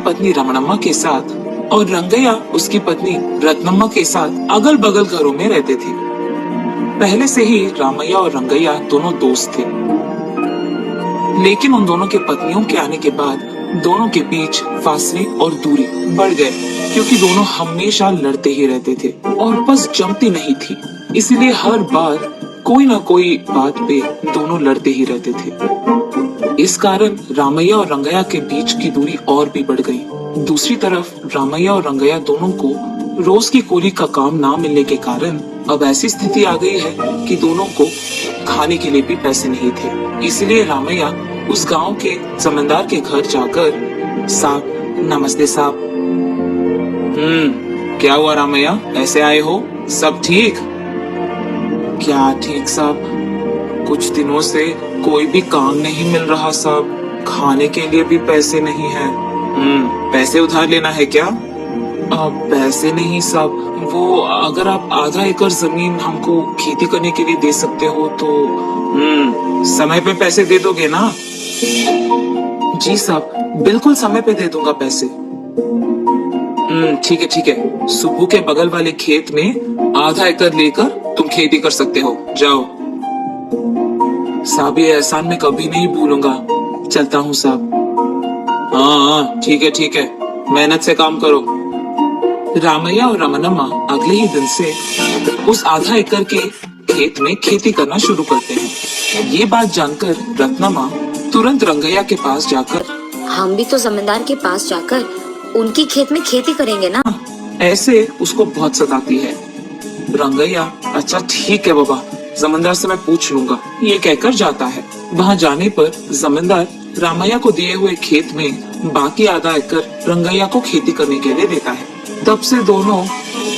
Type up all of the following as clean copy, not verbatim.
पत्नी रमणम्मा के साथ और रंगैया उसकी पत्नी रत्नम्मा के साथ अगल बगल घरों में रहते थे। पहले से ही रामैया और रंगैया दोनों दोस्त थे, लेकिन उन दोनों के पत्नियों के आने के बाद दोनों के बीच फासले और दूरी बढ़ गए, क्योंकि दोनों हमेशा लड़ते ही रहते थे और बस जमती नहीं थी। इसलिए हर बार कोई न कोई बात पे दोनों लड़ते ही रहते थे। इस कारण रामैया और रंगैया के बीच की दूरी और भी बढ़ गई। दूसरी तरफ रामैया और रंगैया दोनों को रोज की कूली का काम ना मिलने के कारण अब ऐसी स्थिति आ गई है कि दोनों को खाने के लिए भी पैसे नहीं थे। इसलिए रामैया उस गांव के जमींदार के घर जाकर, साहब नमस्ते साहब। क्या हुआ रामैया, ऐसे आए हो? सब ठीक? क्या ठीक साहब, कुछ दिनों से कोई भी काम नहीं मिल रहा साहब, खाने के लिए भी पैसे नहीं है। पैसे उधार लेना है क्या? पैसे नहीं साहब, वो अगर आप आधा एकड़ जमीन हमको खेती करने के लिए दे सकते हो तो। समय पे पैसे दे दोगे ना? जी साहब, बिल्कुल समय पे दे दूंगा पैसे। ठीक है ठीक है, सुबह के बगल वाले खेत में आधा एकड़ लेकर तुम खेती कर सकते हो, जाओ। साहब ये एहसान मैं कभी नहीं भूलूंगा, चलता हूँ साहब। हाँ ठीक है, मेहनत से काम करो। रामैया और रमणम्मा अगले ही दिन से उस आधा एकड़ के खेत में खेती करना शुरू करते हैं। ये बात जानकर रत्नम्मा तुरंत रंगैया के पास जाकर, हम भी तो जमींदार के पास जाकर उनकी खेत में खेती करेंगे ना, ऐसे उसको बहुत सताती है। रंगैया अच्छा ठीक है बाबा, जमींदार से मैं पूछ लूंगा, ये कहकर जाता है। वहाँ जाने पर जमींदार रामैया को दिए हुए खेत में बाकी आधा एकड़ रंगैया को खेती करने के लिए देता है। तब से दोनों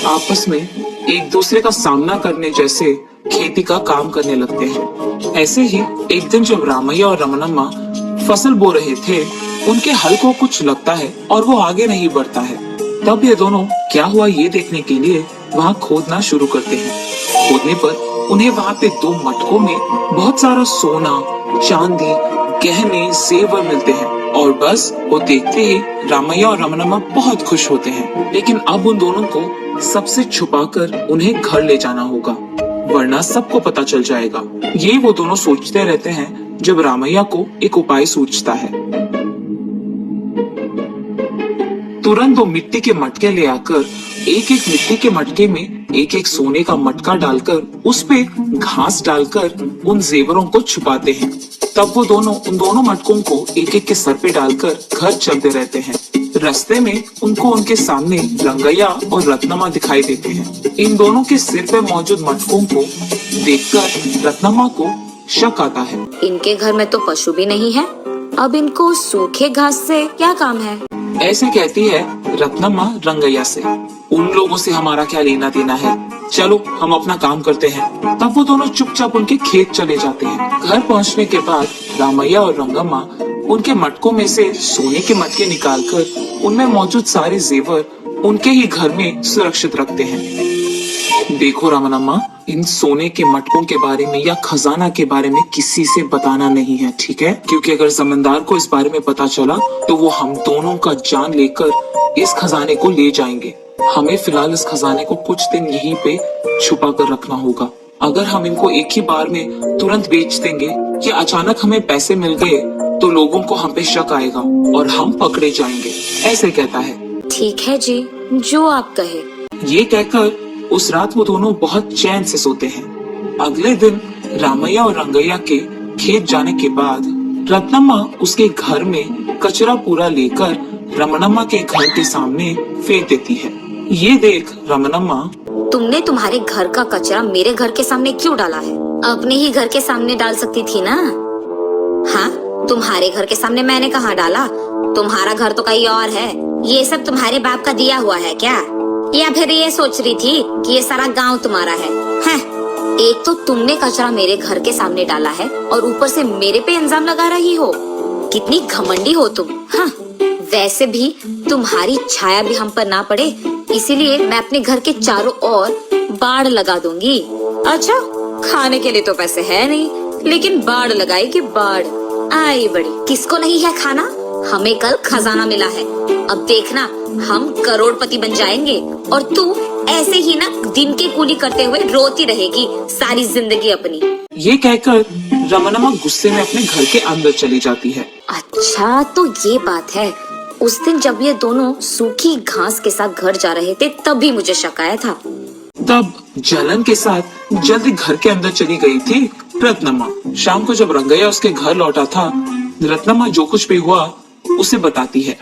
आपस में एक दूसरे का सामना करने जैसे खेती का काम करने लगते हैं। ऐसे ही एक दिन जब रामैया और रमणम्मा फसल बो रहे थे, उनके हल को कुछ लगता है और वो आगे नहीं बढ़ता है। तब ये दोनों क्या हुआ ये देखने के लिए वहाँ खोदना शुरू करते हैं। खोदने पर उन्हें वहाँ पे 2 मटकों में बहुत सारा सोना, चांदी, गहने, जेवर मिलते हैं और बस वो देखते ही रामैया और रमणम्मा बहुत खुश होते हैं। लेकिन अब उन दोनों को सबसे छुपाकर उन्हें घर ले जाना होगा, वरना सबको पता चल जाएगा। ये वो दोनों सोचते रहते हैं जब रामैया को एक उपाय सूझता है। तुरंत वो मिट्टी के मटके ले आकर एक एक मिट्टी के मटके में एक एक सोने का मटका डालकर उस पे घास डालकर उन जेवरों को छुपाते हैं। तब वो दोनों उन दोनों मटकों को एक एक के सर पे डालकर घर चलते रहते हैं। रास्ते में उनको उनके सामने रंगैया और रत्नम्मा दिखाई देते हैं। इन दोनों के सिर पे मौजूद मटकों को देखकर रत्नम्मा को शक आता है। इनके घर में तो पशु भी नहीं है, अब इनको सूखे घास से क्या काम है? ऐसे कहती है रत्नम्मा रंगैया से। उन लोगों से हमारा क्या लेना देना है, चलो हम अपना काम करते हैं। तब वो दोनों चुपचाप उनके खेत चले जाते हैं। घर पहुंचने के बाद रामैया और रंगम्मा उनके मटकों में से सोने के मटके निकालकर उनमें मौजूद सारे जेवर उनके ही घर में सुरक्षित रखते हैं। देखो रमणम्मा, इन सोने के मटकों के बारे में या खजाना के बारे में किसी से बताना नहीं है, ठीक है? क्योंकि अगर जमींदार को इस बारे में पता चला तो वो हम दोनों का जान लेकर इस खजाने को ले जाएंगे। हमें फिलहाल इस खजाने को कुछ दिन यहीं पे छुपा कर रखना होगा। अगर हम इनको एक ही बार में तुरंत बेच देंगे या अचानक हमें पैसे मिल गए तो लोगों को हम पे शक आएगा और हम पकड़े जाएंगे, ऐसे कहता है। ठीक है जी, जो आप कहे। ये कहकर उस रात वो दोनों बहुत चैन से सोते हैं। अगले दिन रामैया और रंगैया के खेत जाने के बाद रत्नम्मा उसके घर में कचरा पूरा लेकर रमणम्मा के घर के सामने फेंक देती है। ये देख रमणम्मा, तुमने तुम्हारे घर का कचरा मेरे घर के सामने क्यों डाला है? अपने ही घर के सामने डाल सकती थी ना। हाँ, तुम्हारे घर के सामने मैंने कहाँ डाला? तुम्हारा घर तो कहीं और है। ये सब तुम्हारे बाप का दिया हुआ है क्या? या फिर ये सोच रही थी कि ये सारा गांव तुम्हारा है? हैं? एक तो तुमने कचरा मेरे घर के सामने डाला है और ऊपर से मेरे पे इल्जाम लगा रही हो। कितनी घमंडी हो तुम। हाँ, वैसे भी तुम्हारी छाया भी हम पर ना पड़े, इसीलिए मैं अपने घर के चारों ओर बाड़ लगा दूंगी। अच्छा, खाने के लिए तो पैसे है नहीं, लेकिन बाड़ लगाएगी बाड़। आई बड़ी, किसको नहीं है खाना? हमें कल खजाना मिला है, अब देखना हम करोड़पति बन जाएंगे और तू ऐसे ही ना दिन की कूली करते हुए रोती रहेगी सारी जिंदगी अपनी। ये कहकर रमनमा गुस्से में अपने घर के अंदर चली जाती है। अच्छा तो ये बात है, उस दिन जब ये दोनों सूखी घास के साथ घर जा रहे थे तब भी मुझे शक आया था। तब जलन के साथ जल्दी घर के अंदर चली गई थी रत्नमा। शाम को जब रंगैया उसके घर लौटा था, रत्नमा जो कुछ भी हुआ उसे बताती है।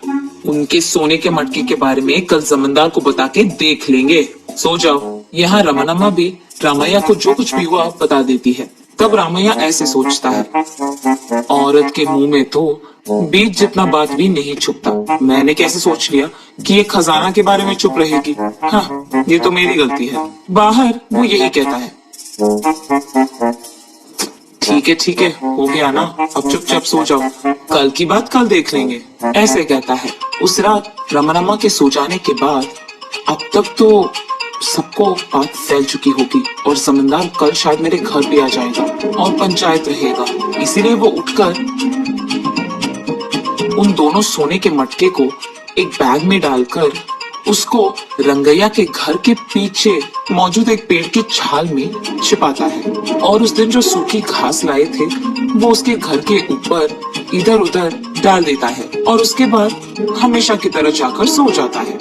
उनके सोने के मटके के बारे में कल जमींदार को बता के देख लेंगे, सो जाओ। यहाँ रमनमा भी रामैया को जो कुछ भी हुआ बता देती है। तब रामैया ऐसे सोचता है, औरत के मुंह में तो बीज जितना बात भी नहीं छुपता। मैंने कैसे सोच लिया कि ये खजाना के बारे में चुप रहेगी। हाँ, ये तो मेरी गलती है। बाहर वो यही कहता है, ठीक है, हो गया ना, अब चुपचाप सो जाओ, कल की बात कल देख लेंगे, ऐसे कहता है। उस रात रमनमा के सो जाने के बाद अब तक तो सबको बात फैल चुकी होगी और जमींदार कल शायद मेरे घर पे आ जाएगा और पंचायत रहेगा। इसीलिए वो उठकर उन दोनों सोने के मटके को एक बैग में डालकर उसको रंगैया के घर के पीछे मौजूद एक पेड़ की छाल में छिपाता है। और उस दिन जो सूखी घास लाए थे वो उसके घर के ऊपर इधर उधर डाल देता है और उसके बाद हमेशा की तरह जाकर सो जाता है।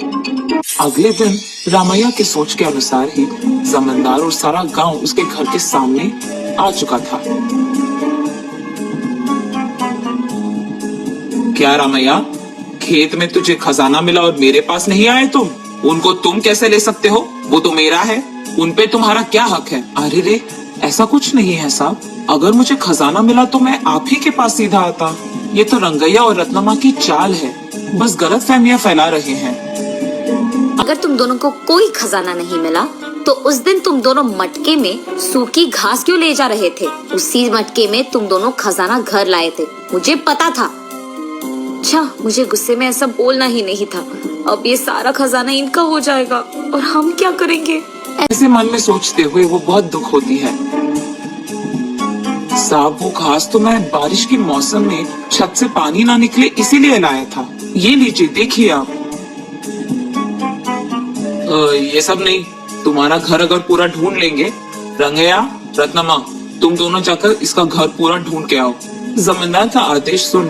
अगले दिन रामैया के सोच के अनुसार ही जमींदार और सारा गांव उसके घर के सामने आ चुका था। क्या रामैया, खेत में तुझे खजाना मिला और मेरे पास नहीं आए तुम? उनको तुम कैसे ले सकते हो? वो तो मेरा है, उन पे तुम्हारा क्या हक है? अरे रे, ऐसा कुछ नहीं है साहब, अगर मुझे खजाना मिला तो मैं आप ही के पास सीधा आता। ये तो रंगैया और रत्नमा की चाल है, बस गलतफहमियां फैला रहे हैं। अगर तुम दोनों को कोई खजाना नहीं मिला तो उस दिन तुम दोनों मटके में सूखी घास क्यों ले जा रहे थे? उसी मटके में तुम दोनों खजाना घर लाए थे, मुझे पता था। अच्छा, मुझे गुस्से में ऐसा बोलना ही नहीं था। अब ये सारा खजाना इनका हो जाएगा और हम क्या करेंगे? ऐसे मन में सोचते हुए वो बहुत दुख होती है। साहब, वो घास तो मैं बारिश के मौसम में छत से पानी ना निकले इसीलिए लाया था। ये लीजिए, देखिए आप। ये सब नहीं, तुम्हारा घर अगर पूरा ढूंढ लेंगे, रंगैया, रत्नमा, तुम दोनों जाकर इसका घर पूरा ढूंढ के आओ। जमींदार का आदेश सुन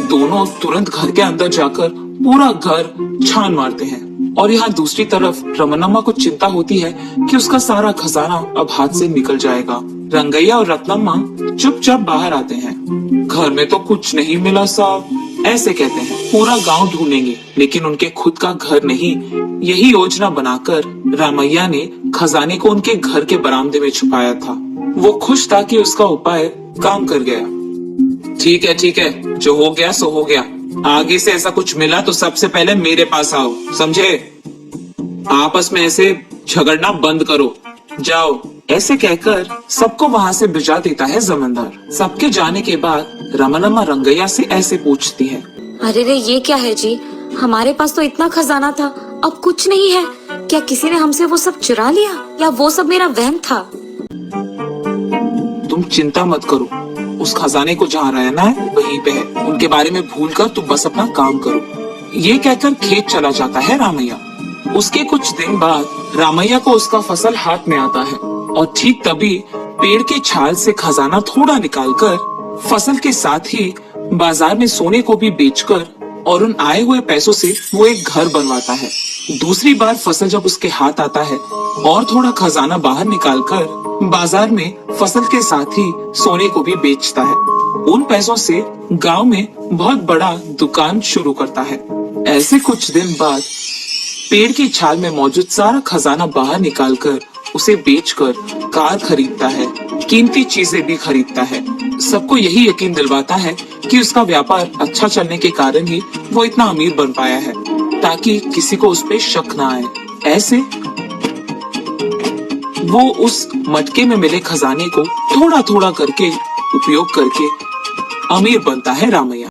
दोनों तुरंत घर के अंदर जाकर पूरा घर छान मारते हैं। और यहाँ दूसरी तरफ रमनमा को चिंता होती है कि उसका सारा खजाना अब हाथ से निकल जाएगा। रंगैया और रत्नमा चुपचाप बाहर आते हैं। घर में तो कुछ नहीं मिला साहब, ऐसे कहते हैं। पूरा गांव ढूंढेंगे लेकिन उनके खुद का घर नहीं। यही योजना बनाकर रामैया ने खजाने को उनके घर के बरामदे में छुपाया था। वो खुश था कि उसका उपाय काम कर गया। ठीक है, जो हो गया सो हो गया। आगे से ऐसा कुछ मिला तो सबसे पहले मेरे पास आओ, समझे? आपस में ऐसे झगड़ना बंद करो, जाओ। ऐसे कहकर सबको वहाँ से भिजा देता है जमींदार। सबके जाने के बाद रमनमा रंगैया से ऐसे पूछती है, अरे रे, ये क्या है जी? हमारे पास तो इतना खजाना था, अब कुछ नहीं है। क्या किसी ने हमसे वो सब चुरा लिया या वो सब मेरा वहम था? तुम चिंता मत करो, उस खजाने को जहाँ रहना है वहीं पे है। उनके बारे में भूलकर तुम बस अपना काम करो। ये कहकर खेत चला जाता है रामैया। उसके कुछ दिन बाद रामैया को उसका फसल हाथ में आता है और ठीक तभी पेड़ की छाल से खजाना थोड़ा निकालकर फसल के साथ ही बाजार में सोने को भी बेचकर और उन आए हुए पैसों से वो एक घर बनवाता है। दूसरी बार फसल जब उसके हाथ आता है और थोड़ा खजाना बाहर निकालकर बाजार में फसल के साथ ही सोने को भी बेचता है। उन पैसों से गांव में बहुत बड़ा दुकान शुरू करता है। ऐसे कुछ दिन बाद पेड़ की छाल में मौजूद सारा खजाना बाहर निकालकर उसे बेचकर कार खरीदता है, कीमती चीजें भी खरीदता है। सबको यही यकीन दिलवाता है कि उसका व्यापार अच्छा चलने के कारण ही वो इतना अमीर बन पाया है, ताकि किसी को उस पे शक ना आए। ऐसे वो उस मटके में मिले खजाने को थोड़ा थोड़ा करके उपयोग करके अमीर बनता है रामैया।